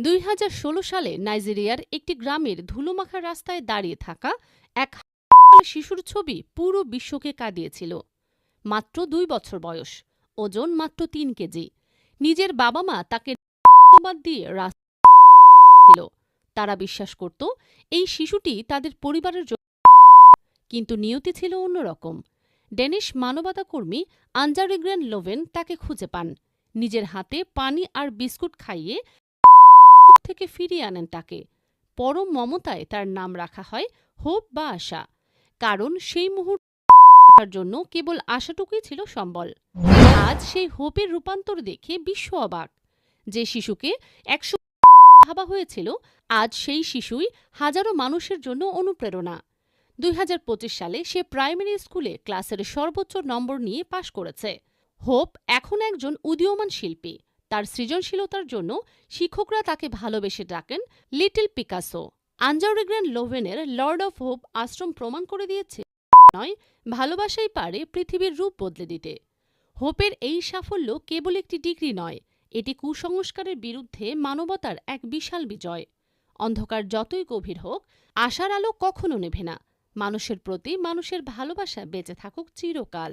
২০১৬ সালে নাইজেরিয়ার একটি গ্রামের ধুলোমাখা রাস্তায় দাঁড়িয়ে থাকা এক শিশুর ছবি পুরো বিশ্বকে কাঁদিয়েছিল। মাত্র ২ বছর বয়স, ওজন মাত্র ৩ কেজি। নিজের বাবা মা তাকে ধন্যবাদ দিয়ে রাস্তা ছিল। তারা বিশ্বাস করত এই শিশুটি তাদের পরিবারের জন্য, কিন্তু নিয়তি ছিল অন্যরকম। ডেনিশ মানবতা কর্মী আঞ্জারিগ্রেন লোভেন তাকে খুঁজে পান। নিজের হাতে পানি আর বিস্কুট খাইয়ে থেকে ফিরিয়ে আনেন তাকে। পরম মমতায় তার নাম রাখা হয় হোপ বা আশা, কারণ সেই মুহূর্তের জন্য কেবল আশাটুকুই ছিল সম্বল। আজ সেই হোপের রূপান্তর দেখে বিশ্ব অবাক। যে শিশুকে ১০০ ভাবা হয়েছিল, আজ সেই শিশুই হাজারো মানুষের জন্য অনুপ্রেরণা। ২০২৫ সালে সে প্রাইমারি স্কুলে ক্লাসের সর্বোচ্চ নম্বর নিয়ে পাশ করেছে। হোপ এখন একজন উদীয়মান শিল্পী। তার সৃজনশীলতার জন্য শিক্ষকরা তাকে ভালোবেসে ডাকেন লিটল পিকাসো। আঞ্জারিগ্রেন লোভেনের লর্ড অফ হোপ আশ্রম প্রমাণ করে দিয়েছে, নয়, ভালোবাসাই পারে পৃথিবীর রূপ বদলে দিতে। হোপের এই সাফল্য কেবল একটি ডিগ্রি নয়, এটি কুসংস্কারের বিরুদ্ধে মানবতার এক বিশাল বিজয়। অন্ধকার যতই গভীর হোক, আশার আলো কখনো নেভে না। মানুষের প্রতি মানুষের ভালোবাসা বেঁচে থাকুক চিরকাল।